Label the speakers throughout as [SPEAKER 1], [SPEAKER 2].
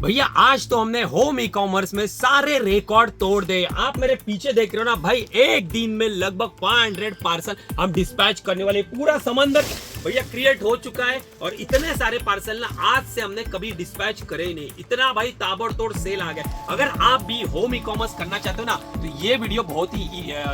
[SPEAKER 1] भैया आज तो हमने होम ई कॉमर्स में सारे रिकॉर्ड तोड़ दे। आप मेरे पीछे देख रहे हो ना भाई, एक दिन में लगभग 500 पार्सल हम डिस्पैच करने वाले। पूरा समंदर भैया क्रिएट हो चुका है और इतने सारे पार्सल ना आज से हमने कभी डिस्पैच करे ही नहीं। इतना भाई ताबड़तोड़ सेल आ गया। अगर आप भी होम ई कॉमर्स करना चाहते हो ना तो ये वीडियो बहुत ही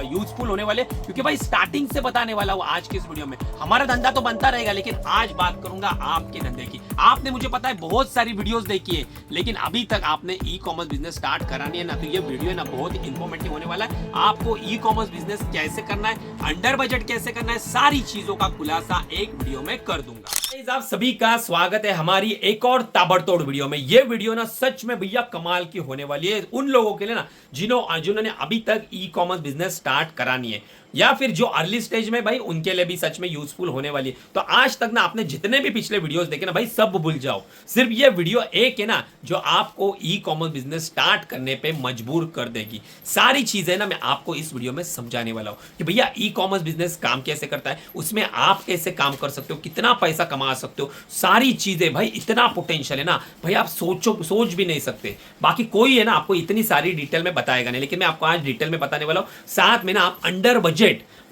[SPEAKER 1] यूजफुल होने वाले, क्योंकि भाई स्टार्टिंग से बताने वाला हूँ आज की इस वीडियो में। हमारा धंधा तो बनता रहेगा, लेकिन आज बात करूंगा आपके धंधे की। आपने मुझे पता है बहुत सारी वीडियोस देखी है, लेकिन अभी तक आपने ई कॉमर्स बिजनेस स्टार्ट करा नहीं है ना, तो ये वीडियो ना बहुत इंफॉर्मेटिव होने वाला है। आपको ई कॉमर्स बिजनेस कैसे करना है, अंडर बजट कैसे करना है, सारी चीजों का खुलासा एक वीडियो में कर दूंगा। आप सभी का स्वागत है हमारी एक और ताबड़तोड़ वीडियो में। ये वीडियो ना सच में भैया कमाल की होने वाली है उन लोगों के लिए ना जिन्होंने अभी तक ई कॉमर्स बिजनेस स्टार्ट करा नहीं है, या फिर जो अर्ली स्टेज में भाई उनके लिए भी सच में यूजफुल होने वाली है। तो आज तक ना आपने जितने भी पिछले वीडियोस देखे ना भाई, सब भूल जाओ। सिर्फ ये वीडियो एक है ना जो आपको ई कॉमर्स बिजनेस स्टार्ट करने पे मजबूर कर देगी। सारी चीजें ना मैं आपको इस वीडियो में समझाने वाला हूं कि भैया ई कॉमर्स बिजनेस काम कैसे करता है, उसमें आप कैसे काम कर सकते हो, कितना पैसा कमा सकते हो, सारी चीजें भाई इतना पोटेंशियल है ना भाई, आप सोच भी नहीं सकते। बाकी कोई है ना आपको इतनी सारी डिटेल में बताएगा नहीं, लेकिन मैं आपको आज डिटेल में बताने वाला हूं। साथ में ना आप अंडर बजट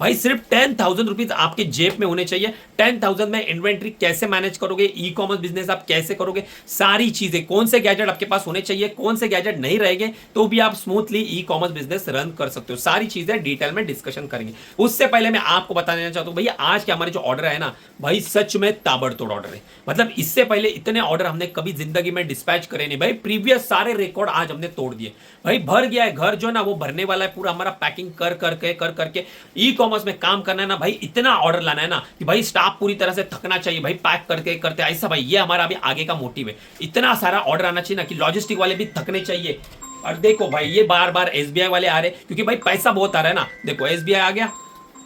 [SPEAKER 1] भाई सिर्फ 10,000 रुपीज आपके जेब में होने चाहिए। 10,000 में इन्वेंट्री कैसे मैनेज करोगे, ई कॉमर्स बिजनेस आप कैसे करोगे, सारी चीजें, कौन से गैजेट आपके पास होने चाहिए, कौन से गैजेट नहीं रहेंगे तो भी आप smoothly e commerce business run कर सकते हो। सारी चीजें डिटेल में डिस्कशन करेंगे। उससे पहले मैं आपको बताना चाहता हूं भैया आज के हमारे जो ऑर्डर है ना भाई सच में ताबड़तोड़ ऑर्डर है। मतलब इससे पहले इतने ऑर्डर हमने कभी जिंदगी में डिस्पैच करे नहीं भाई। प्रीवियस सारे रिकॉर्ड आज हमने तोड़ दिए भाई। भर गया है घर, जो ना वो भरने वाला है पूरा। हमारा पैकिंग कर करके ई कॉमर्स में काम करना है ना भाई, इतना ऑर्डर लाना है ना कि भाई स्टाफ पूरी तरह से थकना चाहिए भाई, पैक करके करते ऐसा भाई। ये हमारा अभी आगे का मोटिव है। इतना सारा ऑर्डर आना चाहिए ना कि लॉजिस्टिक वाले भी थकने चाहिए। और देखो भाई ये बार बार एसबीआई वाले आ रहे, क्योंकि भाई पैसा बहुत आ रहा है ना। देखो एसबीआई आ गया,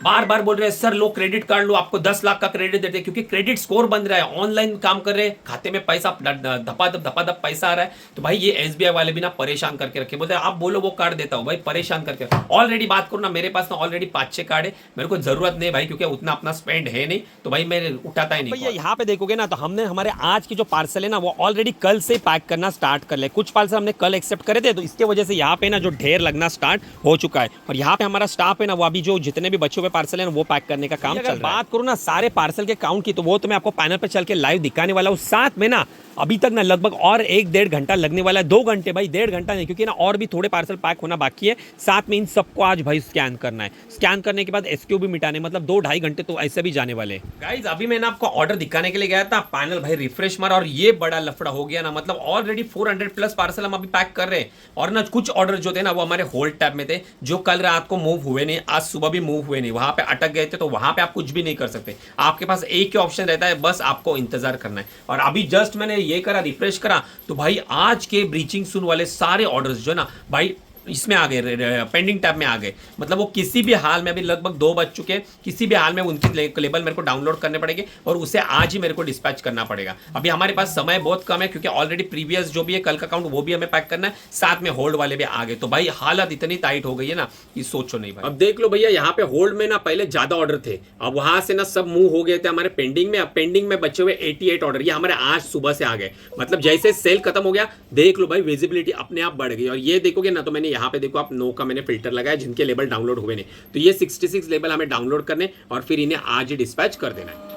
[SPEAKER 1] बार बार बोल रहे हैं सर लो क्रेडिट कार्ड लो, आपको 10 लाख का क्रेडिट देते हैं, क्योंकि क्रेडिट स्कोर बन रहा है, ऑनलाइन काम कर रहे हैं, खाते में पैसा धपाधप पैसा आ रहा है। तो भाई ये एसबीआई वाले भी ना परेशान करके रखे। बोलते हैं आप बोलो वो कार्ड देता हूं भाई, परेशान करके। ऑलरेडी बात करूं ना, मेरे पास ना ऑलरेडी 5-6 कार्ड है, मेरे को जरूरत नहीं भाई, क्योंकि उतना अपना स्पेंड है नहीं, तो भाई मैं उठाता ही नहीं। भैया यहाँ पे देखोगे ना तो हमने हमारे आज की जो पार्सल है ना वो ऑलरेडी कल से पैक करना स्टार्ट कर ले। कुछ पार्सल हमने कल एक्सेप्ट करे थे, तो इसके वजह से यहाँ पे ना जो ढेर लगना स्टार्ट हो चुका है। और यहाँ पे हमारा स्टाफ है ना वो अभी जो जितने भी बचे हुए पार्सल है ना वो पैक करने का काम चल रहा है। बात करूं ना सारे पार्सल के काउंट की, तो वो तो मैं आपको पैनल पर चल के लाइव दिखाने वाला हूं। साथ में ना अभी तक ना लगभग और 1-1.5 घंटा लगने वाला है। 2 घंटे भाई, 1.5 घंटा नहीं, क्योंकि ना और भी थोड़े पार्सल पैक होना बाकी है। साथ में इन सबको आज भाई स्कैन करना है। स्कैन करने के बाद एसक्यू भी मिटाने, मतलब 2-2.5 घंटे तो ऐसे भी जाने वाले हैं। गाइस अभी मैंने आपको ऑर्डर दिखाने के लिए गया था, पैनल भाई रिफ्रेश मारा और ये बड़ा लफड़ा हो गया ना। मतलब ऑलरेडी 400+ पार्सल हम अभी पैक कर रहे हैं, और ना कुछ ऑर्डर जो थे ना वो हमारे होल्ड टैब में थे, जो कल रात को मूव हुए नहीं, आज सुबह भी मूव हुए नहीं, वहां पे अटक गए थे। तो वहां पे आप कुछ भी नहीं कर सकते, आपके पास एक ही ऑप्शन रहता है, बस आपको इंतजार करना है। और अभी जस्ट मैंने ये करा, रिफ्रेश करा, तो भाई आज के ब्रीचिंग सून वाले सारे ऑर्डर्स जो ना भाई इसमें आ गए, पेंडिंग टैब में आ गए। मतलब वो किसी भी हाल में, अभी लगभग 2 बज चुके हैं, किसी भी हाल में उनकी लेबल मेरे को डाउनलोड करने पड़ेंगे और उसे आज ही मेरे को डिस्पैच करना पड़ेगा। अभी हमारे पास समय बहुत कम है, क्योंकि ऑलरेडी प्रीवियस जो भी है कल का अकाउंट वो भी हमें पैक करना है, साथ में होल्ड वाले भी आ गए। तो भाई हालत इतनी टाइट हो गई है ना कि सोचो नहीं भाई। अब देख लो भैया यहाँ पे होल्ड में ना पहले ज्यादा ऑर्डर थे, अब वहां से ना सब मूव हो गए थे हमारे पेंडिंग में। अब पेंडिंग में बचे हुए 88 ऑर्डर, ये हमारे आज सुबह से आ गए। मतलब जैसे सेल खत्म हो गया, देख लो भाई विजिबिलिटी अपने आप बढ़ गई। और ये देखोगे ना तो मैंने यहाँ पे देखो आप का मैंने फिल्टर लगाया जिनके लेबल डाउनलोड हुए नहीं, तो ये 66 लेबल हमें डाउनलोड करने और फिर इन्हें आज ही डिस्पैच कर देना है।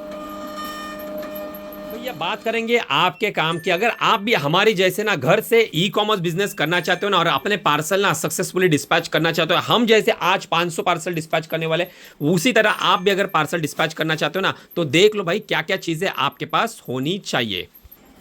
[SPEAKER 1] ये बात करेंगे आपके काम की। अगर आप भी हमारी जैसे ना घर से ई कॉमर्स बिजनेस करना चाहते हो ना और अपने पार्सल ना सक्सेसफुली डिस्पैच करना चाहते हो, हम जैसे आज 500 पार्सल डिस्पैच करने वाले, उसी तरह आप भी अगर पार्सल डिस्पैच करना चाहते हो ना तो देख लो भाई क्या क्या चीजें आपके पास होनी चाहिए।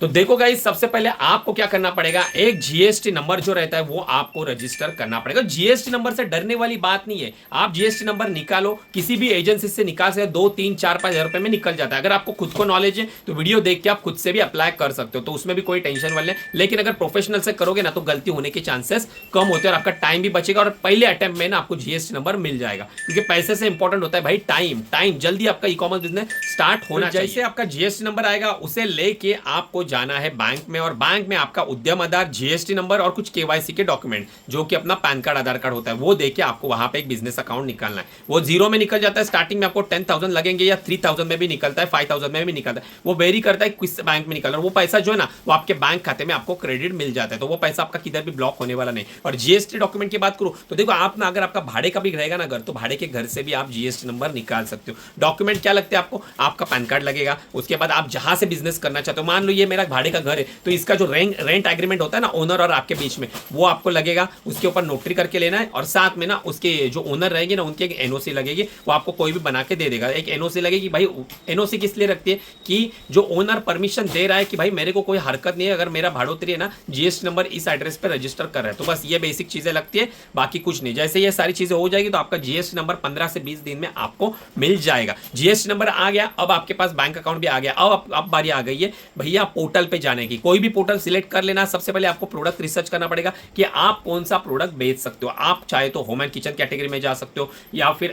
[SPEAKER 1] तो देखो गाइस सबसे पहले आपको क्या करना पड़ेगा, एक जीएसटी नंबर जो रहता है वो आपको रजिस्टर करना पड़ेगा। जीएसटी नंबर से डरने वाली बात नहीं है, आप जीएसटी नंबर निकालो, किसी भी एजेंसी से निकाल सकते, 2, 3, 4, 5 हज़ार रुपए में निकल जाता है। अगर आपको खुद को नॉलेज है तो वीडियो देख के आप खुद से भी अप्लाई कर सकते हो, तो उसमें भी कोई टेंशन वाले नहीं। लेकिन अगर प्रोफेशनल से करोगे ना तो गलती होने के चांसेस कम होते हैं और आपका टाइम भी बचेगा, और पहले अटेम्प्ट में ना आपको जीएसटी नंबर मिल जाएगा, क्योंकि पैसे से इंपॉर्टेंट होता है भाई टाइम। जल्दी आपका ई कॉमर्स बिजनेस स्टार्ट होना चाहिए। जैसे आपका जीएसटी नंबर आएगा उसे लेके आपको जाना है बैंक में, और बैंक में आपका उद्यम आधार, जीएसटी नंबर और कुछ केवाईसी के डॉक्यूमेंट जो कि अपना पैन कार्ड, आधार कार्ड होता है, वो देके आपको वहां पे एक बिजनेस अकाउंट निकालना है। वो 0 में निकल जाता है, स्टार्टिंग में आपको 10,000 लगेंगे या 3,000 में भी निकलता है, 5,000 में भी निकलता है, वो वेरी करता है किस बैंक में निकल रहा है। वो पैसा जो है ना वो आपके बैंक खाते में आपको क्रेडिट मिल जाता है, तो वो पैसा आपका किधर भी ब्लॉक होने वाला नहीं। और जीएसटी डॉक्यूमेंट की बात करो तो देखो आप ना, अगर आपका भाड़े का भी रहेगा ना घर, तो भाड़े के घर से भी आप जीएसटी नंबर निकाल सकते हो। डॉक्यूमेंट क्या लगते हैं आपको? आपका पैन कार्ड लगेगा, उसके बाद आप जहां से बिजनेस करना चाहते हो, मान लो ये मेरा भाड़े का घर है, तो इसका जो रेंट एग्रीमेंट होता है ना ओनर और आपके बीच में, वो आपको लगेगा, उसके ऊपर नोटरी करके लेना है, और साथ में ना उसके जो ओनर रहेंगे ना उनकी एक एनओसी लगेगी, वो आपको कोई भी बना के दे देगा। एक एनओसी लगेगी भाई, एनओसी किस लिए रखती है कि जो ओनर परमिशन दे रहा है कि भाई मेरे को कोई हरकत नहीं है अगर मेरा भाड़ोतरी है ना जीएसटी नंबर इस एड्रेस पर रजिस्टर कर रहा है, तो बस ये बेसिक चीजें लगती है, बाकी कुछ नहीं। जैसे ये सारी चीजें हो जाएगी तो आपका जीएसटी नंबर 15 से 20 दिन में आपको मिल जाएगा। जीएसटी नंबर आ गया, अब आपके पास बैंक अकाउंट भी आ गया। अब बारी आ गई है भैया पोर्टल पे जाने की। कोई भी पोर्टल सिलेक्ट कर लेना। सबसे पहले आपको प्रोडक्ट रिसर्च करना पड़ेगा कि आप कौन सा प्रोडक्ट बेच सकते हो। आप चाहे तो होम एंड किचन कैटेगरी में जा सकते हो, या फिर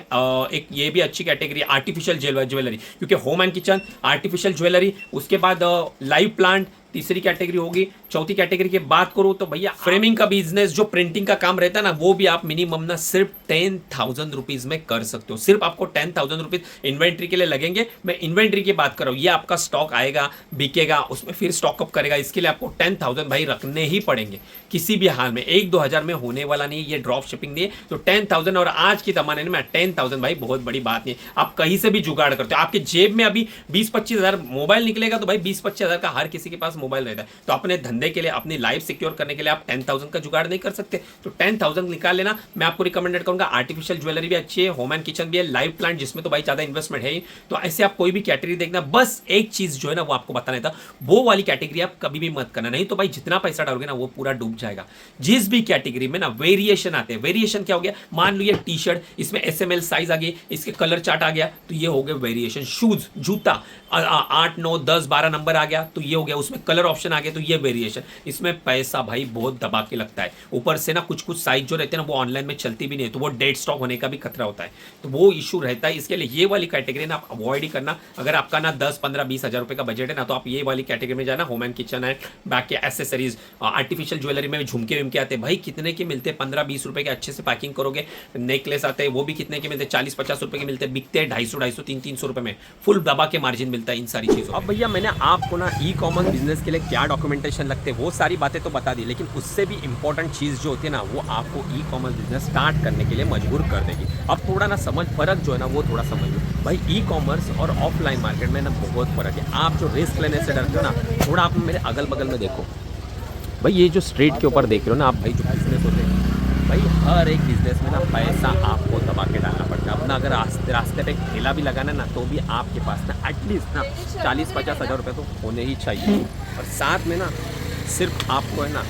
[SPEAKER 1] एक ये भी अच्छी कैटेगरी आर्टिफिशियल ज्वेलरी, क्योंकि home and kitchen, artificial jewellery, उसके बाद लाइव प्लांट तीसरी कैटेगरी होगी। चौथी कैटेगरी की बात करूं तो भैया फ्रेमिंग का बिजनेस, जो प्रिंटिंग का काम रहता है ना, वो भी आप मिनिमम ना सिर्फ 10,000 रुपीज में कर सकते हो। सिर्फ आपको 10,000 रुपीज इन्वेंट्री के लिए लगेंगे। मैं इन्वेंट्री की बात कर रहा हूं, ये आपका स्टॉक आएगा, बिकेगा, उसमें फिर स्टॉकअप करेगा, इसके लिए आपको 10,000 भाई रखने ही पड़ेंगे किसी भी हाल में। 1-2 हजार में होने वाला नहीं, ये ड्रॉप शिपिंग नहीं है। तो 10,000, और आज के जमाने में 10,000 भाई बहुत बड़ी बात नहीं। आप कहीं से भी जुगाड़ करते हो। आपके जेब में अभी 20-25 हजार मोबाइल निकलेगा तो भाई 20-25 हजार का हर किसी के पास मोबाइल रहता है। तो अपने धंधे के लिए, अपनी लाइफ सिक्योर करने के लिए आप 10,000 का जुगाड़ नहीं कर सकते, तो 10,000 निकाल लेना। मैं आपको रिकमेंडेड करूंगा, आर्टिफिशियल ज्वेलरी भी अच्छी है, होम एंड किचन भी है, लाइव प्लांट जिसमें तो भाई ज्यादा इन्वेस्टमेंट है ही। तो ऐसे आप कोई भी कैटेगरी देखना। बस एक चीज जो है ना वो आपको बताना था, वो वाली कैटेगरी आप कभी भी मत करना, नहीं तो भाई जितना पैसा डालोगे ना वो पूरा डूब जाएगा। जिस भी कैटेगरी में ना वेरिएशन आते हैं, वेरिएशन क्या हो गया, मान लो ये टी शर्ट, इसमें SML साइज आ गई, इसके कलर चार्ट आ गया, तो ये हो गया वेरिएशन। शूज, जूता 8, 9, 10, 12 नंबर आ गया, तो ये हो गया, उसमें कलर ऑप्शन आ गया, तो ये वेरिएशन। इसमें पैसा भाई बहुत दबा के लगता है। ऊपर से ना कुछ साइज जो रहते हैं ना वो ऑनलाइन में चलती भी नहीं है, तो वो डेड स्टॉक होने का भी खतरा होता है, तो वो इशू रहता है। इसके लिए ये वाली कैटेगरी ना आप अवॉइड ही करना। अगर आपका ना 10, 15, 20 हजार रुपए का बजट है ना, तो आप ये वाली कैटेगरी में जाना। होम एंड किचन है, बाकी एसेसरीज, आर्टिफिशियल ज्वेलरी में झुमके विमके आते हैं भाई, कितने के मिलते हैं? 15-20 रुपए के अच्छे से पैकिंग करोगे। नेकलेस आते हैं, वो भी कितने के मिलते हैं? 40-50 रुपए के मिलते हैं, बिकते हैं 250, 300 रुपए में। फुल दबा के मार्जिन मिलता है इन सारी चीजों। अब भैया मैंने आपको ना ई कॉमर्स बिजनेस के लिए क्या डॉक्यूमेंटेशन लगते हैं वो सारी बातें तो बता दी, लेकिन उससे भी इंपॉर्टेंट चीज़ जो होती है ना वो आपको ई कॉमर्स बिजनेस स्टार्ट करने के लिए मजबूर कर देगी। अब थोड़ा ना फर्क जो है ना वो थोड़ा समझ लो भाई। ई कॉमर्स और ऑफलाइन मार्केट में ना बहुत फर्क है। आप जो रिस्क लेने से डरते हो ना, थोड़ा आप मेरे अगल बगल में देखो भाई, ये जो स्ट्रीट के ऊपर देख रहे हो ना आप भाई, जो बिजनेस होते हैं भाई, हर एक बिजनेस में ना पैसा आपको दबा के डालना पड़ता है अपना। अगर रास्ते पे ठेला भी लगाना ना, तो भी आपके पास ना एटलीस्ट ना 40-50 हज़ार रुपये तो होने ही चाहिए। और साथ में ना सिर्फ आपको है ना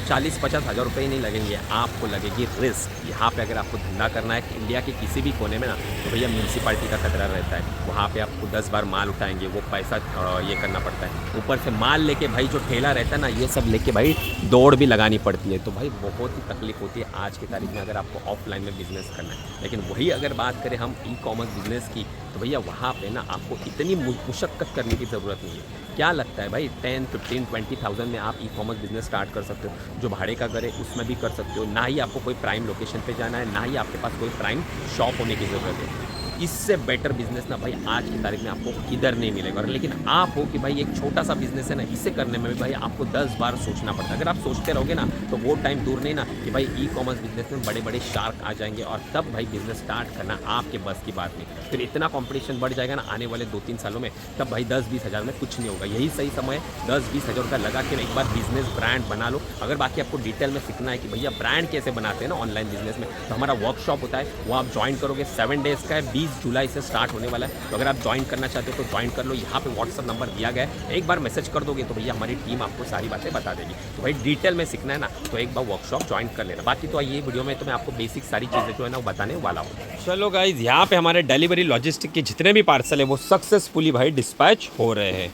[SPEAKER 1] 40-50 हज़ार रुपये ही नहीं लगेंगे, आपको लगेगी रिस्क। यहाँ पे अगर आपको धंधा करना है इंडिया के किसी भी कोने में ना, तो भैया म्यूनसिपालिटी का खतरा रहता है। वहाँ पे आपको 10 बार माल उठाएंगे, वो पैसा ये करना पड़ता है। ऊपर से माल लेके भाई जो ठेला रहता है ना, ये सब लेके भाई दौड़ भी लगानी पड़ती है। तो भाई बहुत ही तकलीफ होती है आज की तारीख में अगर आपको ऑफलाइन में बिजनेस करना है। लेकिन वही अगर बात करें हम ई कॉमर्स बिजनेस की, तो भैया वहाँ पे ना आपको इतनी मुशक्क़त करने की ज़रूरत नहीं है। क्या लगता है भाई 10, 15, 20,000 में आप ई कॉमर्स बिजनेस स्टार्ट कर सकते हो। जो भाड़े का घर है उसमें भी कर सकते हो। ना ही आपको कोई प्राइम लोकेशन पे जाना है, ना ही आपके पास कोई प्राइम शॉप होने की ज़रूरत है। इससे बेटर बिजनेस ना भाई आज की तारीख में आपको किधर नहीं मिलेगा। और लेकिन आप हो कि भाई एक छोटा सा बिजनेस है ना, इसे करने में भी भाई आपको 10 बार सोचना पड़ता है। अगर आप सोचते रहोगे ना तो वो टाइम दूर नहीं ना कि भाई ई कॉमर्स बिजनेस में बड़े बड़े शार्क आ जाएंगे, और तब भाई बिजनेस स्टार्ट करना आपके बस की बात नहीं। फिर इतना कॉम्पिटिशन बढ़ जाएगा ना आने वाले 2-3 सालों में, तब भाई 10-20 हज़ार में कुछ नहीं होगा। यही सही समय है 10-20 हज़ार रुपये लगा के एक बार बिजनेस ब्रांड बना लो। अगर बाकी आपको डिटेल में सीखना है कि भैया ब्रांड कैसे बनाते हैं ना ऑनलाइन बिजनेस में, तो हमारा वर्कशॉप होता है, वो आप ज्वाइन करोगे। 7 डेज़ का है, 20 जुलाई से स्टार्ट होने वाला है। तो अगर आप ज्वाइन करना चाहते हो तो ज्वाइन कर लो। यहाँ पे व्हाट्सअप नंबर दिया गया है, एक बार मैसेज कर दोगे तो भैया हमारी टीम आपको सारी बातें बता देगी। तो भाई डिटेल में सीखना है ना, तो एक बार वर्कशॉप ज्वाइन कर लेना। बाकी तो ये वीडियो में तो मैं आपको बेसिक सारी चीज़ें जो है ना वो बताने वाला हूँ। चलो गाइज, यहाँ पे हमारे डिलीवरी लॉजिस्टिक के जितने भी पार्सल है वो सक्सेसफुली भाई डिस्पैच हो रहे हैं।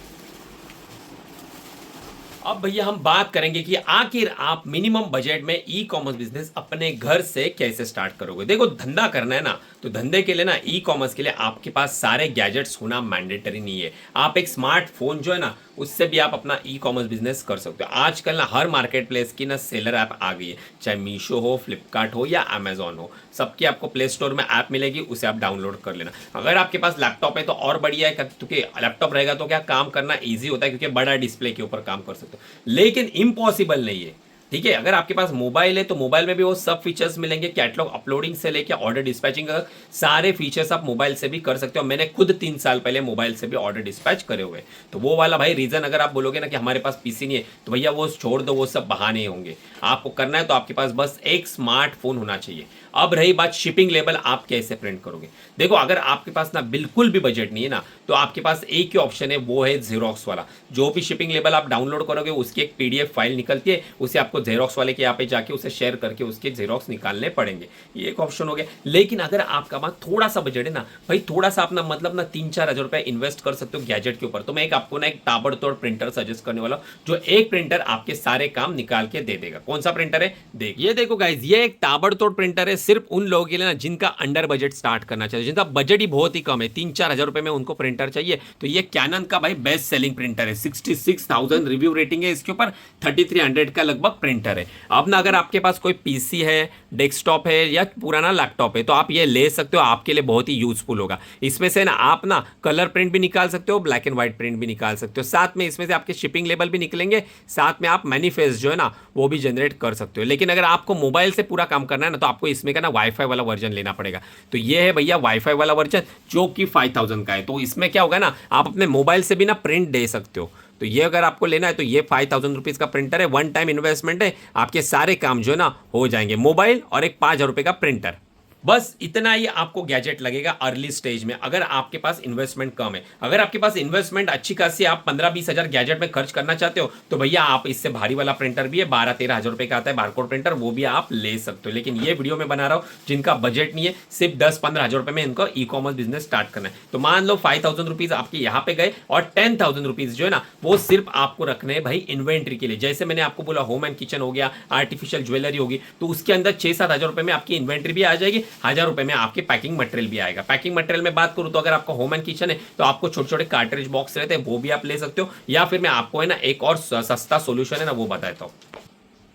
[SPEAKER 1] अब भैया हम बात करेंगे कि आखिर आप मिनिमम बजट में ई कॉमर्स बिजनेस अपने घर से कैसे स्टार्ट करोगे। देखो धंधा करना है ना, तो धंधे के लिए ना ई कॉमर्स के लिए आपके पास सारे गैजेट्स होना मैंडेटरी नहीं है। आप एक स्मार्टफोन जो है ना उससे भी आप अपना ई कॉमर्स बिजनेस कर सकते हो। आजकल ना हर मार्केट प्लेस की ना सेलर ऐप आ गई है, चाहे मीशो हो, फ्लिपकार्ट हो या अमेजोन हो, सबकी आपको प्ले स्टोर में ऐप मिलेगी, उसे आप डाउनलोड कर लेना। अगर आपके पास लैपटॉप है तो और बढ़िया है, क्योंकि लैपटॉप रहेगा तो क्या काम करना ईजी होता है, क्योंकि बड़ा डिस्प्ले के ऊपर काम कर सकते हो, लेकिन इम्पॉसिबल नहीं है। ठीक है, अगर आपके पास मोबाइल है तो मोबाइल में भी वो सब फीचर्स मिलेंगे, कैटलॉग अपलोडिंग से लेके ऑर्डर डिस्पैचिंग, सारे फीचर्स आप मोबाइल से भी कर सकते हो। मैंने खुद 3 साल पहले मोबाइल से भी ऑर्डर डिस्पैच करे हुए। तो वो वाला भाई रीजन, अगर आप बोलोगे ना कि हमारे पास पीसी नहीं है, तो भैया वो छोड़ दो, वो सब बहाने होंगे। आपको करना है तो आपके पास बस एक स्मार्टफोन होना चाहिए। अब रही बात शिपिंग लेबल, आप कैसे प्रिंट करोगे? देखो, अगर आपके पास ना बिल्कुल भी बजट नहीं है ना, तो आपके पास एक ही ऑप्शन है, वो है जेरोक्स वाला। जो भी शिपिंग लेबल आप डाउनलोड करोगे उसकी एक पीडीएफ फाइल निकलती है, उसे आपको जेरोक्स वाले के यहाँ पे जाके उसे शेयर करके उसके जेरोक्स निकालने पड़ेंगे। ये एक ऑप्शन हो गया। लेकिन अगर आपका पास थोड़ा सा बजट है ना भाई, थोड़ा सा अपना मतलब ना 3-4 हज़ार रुपए इन्वेस्ट कर सकते हो गैजेट के ऊपर, तो मैं आपको ना एक ताबड़तोड़ प्रिंटर सजेस्ट करने वाला हूं, जो एक प्रिंटर आपके सारे काम निकाल के दे देगा। कौन सा प्रिंटर है? ये देखो गाइज, ये एक ताबड़तोड़ प्रिंटर है, सिर्फ उन लोगों के लिए ना जिनका अंडर बजट स्टार्ट करना चाहिए, जिनका बजट ही बहुत ही कम है, 3-4 हज़ार रुपए में उनको प्रिंटर चाहिए। तो ये कैनन का भाई बेस्ट सेलिंग प्रिंटर है, 66,000 रिव्यू रेटिंग है इसके ऊपर, 3300 का लगभग प्रिंटर है। अब ना अगर आपके पास कोई पीसी है, डेस्कटॉप है या पुराना लैपटॉप है, तो आप ये ले सकते हो, आपके लिए बहुत ही यूजफुल होगा। इसमें से ना आप ना कलर प्रिंट भी निकाल सकते हो, ब्लैक एंड व्हाइट प्रिंट भी निकाल सकते हो, साथ में इसमें से आपके शिपिंग लेबल भी निकलेंगे, साथ में आप मैनिफेस्ट जो है ना वो भी जनरेट कर सकते हो। लेकिन अगर आपको मोबाइल से पूरा काम करना है ना, तो आपको इसमें का ना वाईफाई वाला वर्जन लेना पड़ेगा। तो ये है भैया वाईफाई वाला वर्जन, जो कि 5000 का है। तो इसमें क्या होगा ना, आप अपने मोबाइल से भी ना प्रिंट दे सकते हो। तो ये अगर आपको लेना है तो ये 5000 रुपीज़ का प्रिंटर है, वन टाइम इन्वेस्टमेंट है, आपके सारे काम जो है ना हो जाएंगे, मोबाइल और एक 5000 रुपये का प्रिंटर। बस इतना ही आपको गैजेट लगेगा अर्ली स्टेज में, अगर आपके पास इन्वेस्टमेंट कम है। अगर आपके पास इन्वेस्टमेंट अच्छी खासी, आप 15-20 हज़ार गैजेट में खर्च करना चाहते हो, तो भैया आप इससे भारी वाला प्रिंटर भी है, 12-13 हज़ार रुपये का आता है बारकोड प्रिंटर, वो भी आप ले सकते हो। लेकिन ये वीडियो में बना रहा हूँ जिनका बजट नहीं है, सिर्फ 10-15 हज़ार रुपये में इनको ई कॉमर्स बिजनेस स्टार्ट करना है। तो मान लो 5000 रुपीज़ आपके यहाँ पे गए, और 10,000 रुपीज़ जो है ना वो सिर्फ आपको रखने हैं भाई इन्वेंट्री के लिए। जैसे मैंने आपको बोला होम एंड किचन हो गया, आर्टिफिशियल ज्वेलरी होगी, तो उसके अंदर 6-7 हज़ार रुपये में आपकी इन्वेंट्री भी आ जाएगी, 1000 रुपये में आपके पैकिंग मटेरियल भी आएगा। पैकिंग मटेरियल में बात करूं तो अगर आपका होम एंड किचन है तो आपको छोटे छोटे कार्ट्रिज बॉक्स रहते हैं, वो भी आप ले सकते हो। या फिर मैं आपको है ना एक और सस्ता सोल्यूशन है ना वो बताता हूँ।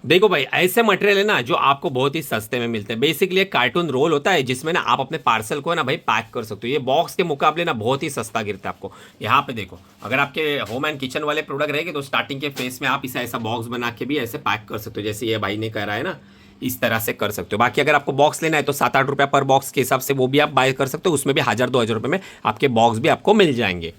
[SPEAKER 1] देखो भाई, ऐसे मटेरियल है ना जो आपको बहुत ही सस्ते में मिलते हैं। बेसिकली एक कार्टून रोल होता है जिसमें ना आप अपने पार्सल को है ना भाई पैक कर सकते हो। ये बॉक्स के मुकाबले ना बहुत ही सस्ता गिरता है आपको। यहाँ पे देखो, अगर आपके होम एंड किचन वाले प्रोडक्ट रहेंगे तो स्टार्टिंग के फेस में आप इसे ऐसा बॉक्स बना के भी ऐसे पैक कर सकते हो, जैसे ये भाई ने कह रहा है ना, इस तरह से कर सकते हो। बाकी अगर आपको बॉक्स लेना है तो 7-8 रुपया पर बॉक्स के हिसाब से वो भी आप बाय कर सकते हो, उसमें भी 1000-2000 रुपये में आपके बॉक्स भी आपको मिल जाएंगे।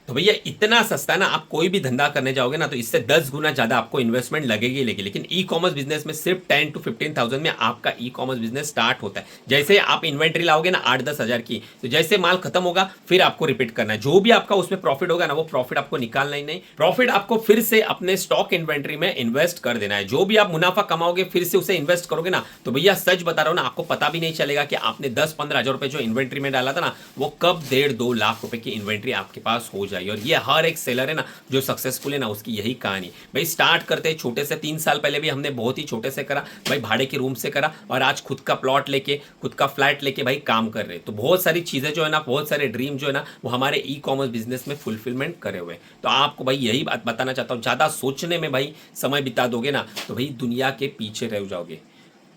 [SPEAKER 1] तो भैया इतना सस्ता ना, आप कोई भी धंधा करने जाओगे ना तो इससे 10 गुना ज्यादा आपको इन्वेस्टमेंट लगेगी। लेकिन ई कॉमर्स बिजनेस में सिर्फ 10 to 15,000 में आपका ई कॉमर्स बिजनेस स्टार्ट होता है। जैसे आप इन्वेंट्री लाओगे ना 8-10 हज़ार की, तो जैसे माल खत्म होगा फिर आपको रिपीट करना है। जो भी आपका उसमें प्रॉफिट होगा ना, वो प्रॉफिट आपको निकालना ही नहीं, प्रॉफिट आपको फिर से अपने स्टॉक इन्वेंट्री में इन्वेस्ट कर देना है। जो भी आप मुनाफा कमाओगे फिर से उसे इन्वेस्ट करोगे ना, तो भैया सच बता रहा हूं ना, आपको पता भी नहीं चलेगा कि आपने 10-15 हज़ार रुपए जो इन्वेंट्री में डाला था ना, वो कब 1.5-2 लाख रुपए की इन्वेंट्री आपके पास हो जाएगी। और ये हर एक सेलर है ना जो सक्सेसफुल है ना, उसकी यही कहानी भाई। स्टार्ट करते हैं छोटे से, 3 साल पहले भी हमने बहुत ही छोटे से करा भाई, भाड़े के रूम से करा, और आज खुद का प्लॉट लेके, खुद का फ्लैट लेके भाई काम कर रहे हैं। तो बहुत सारी चीजें जो है ना, बहुत सारे ड्रीम जो है ना, वो हमारे ई कॉमर्स बिजनेस में फुलफिलमेंट करे हुए। तो आपको भाई यही बात बताना चाहता हूँ, ज्यादा सोचने में भाई समय बिता दोगे ना तो भाई दुनिया के पीछे रह जाओगे।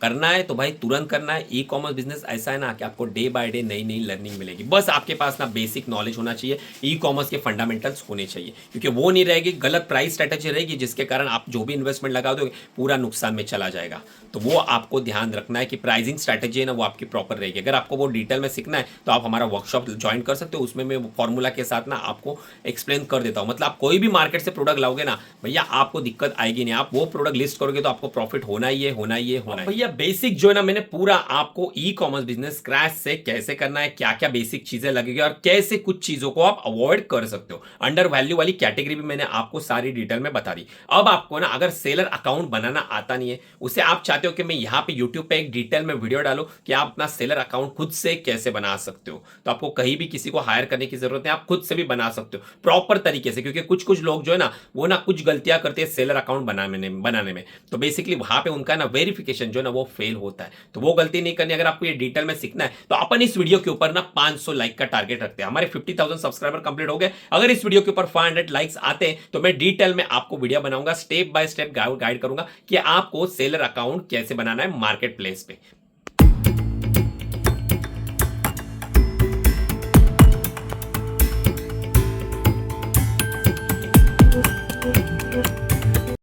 [SPEAKER 1] करना है तो भाई तुरंत करना है। ई कॉमर्स बिजनेस ऐसा है ना कि आपको डे बाय डे नई नई लर्निंग मिलेगी। बस आपके पास ना बेसिक नॉलेज होना चाहिए, ई कॉमर्स के फंडामेंटल्स होने चाहिए, क्योंकि वो नहीं रहेगी, गलत प्राइस स्ट्रेटेजी रहेगी जिसके कारण आप जो भी इन्वेस्टमेंट लगा दोगे पूरा नुकसान में चला जाएगा। तो वो आपको ध्यान रखना है कि प्राइसिंग स्ट्रैटेजी है ना वो आपकी प्रॉपर रहेगी। अगर आपको वो डिटेल में सीखना है तो आप हमारा वर्कशॉप ज्वाइन कर सकते हो, उसमें मैं फॉर्मूला के साथ ना आपको एक्सप्लेन कर देता हूँ। मतलब आप कोई भी मार्केट से प्रोडक्ट लाओगे ना भैया, आपको दिक्कत आएगी नहीं। आप वो प्रोडक्ट लिस्ट करोगे तो आपको प्रॉफिट होना ही है, होना ही है, होना है। भैया बेसिक जो है ना, मैंने पूरा आपको ई कॉमर्स बिजनेस स्क्रैच से कैसे करना है, क्या क्या बेसिक चीजें लगेगी और कैसे कुछ चीजों को आप अवॉइड कर सकते हो। अंडर वैल्यू वाली कैटेगरी भी मैंने आपको सारी डिटेल में बता दी। अब आपको ना अगर सेलर अकाउंट बनाना आता नहीं है, उसे आप चाहते हो कि मैं यहाँ पे यूट्यूब पे एक डिटेल में वीडियो डालूं कि आप अपना सेलर अकाउंट खुद से कैसे बना सकते हो, तो आपको कहीं भी किसी को हायर करने की जरूरत नहीं, आप खुद से भी बना सकते हो प्रॉपर तरीके से। क्योंकि कुछ कुछ लोग जो है ना वो ना कुछ गलतियां करते हैं सेलर अकाउंट बनाने में। तो बेसिकली वहां पे उनका ना वेरिफिकेशन जो है ना वो फेल होता है। तो वो गलती नहीं करनी। अगर आपको ये डिटेल में सीखना है तो अपन इस वीडियो के ऊपर ना 500 लाइक का टारगेट रखते हैं। हमारे 50,000 सब्सक्राइबर कंप्लीट हो गए। अगर इस वीडियो के ऊपर 500 लाइक्स आते हैं तो मैं डिटेल में आपको वीडियो बनाऊंगा, स्टेप बाय स्टेप गाइड करूंगा कि आपको सेलर अकाउंट कैसे बनाना है मार्केट प्लेस पे।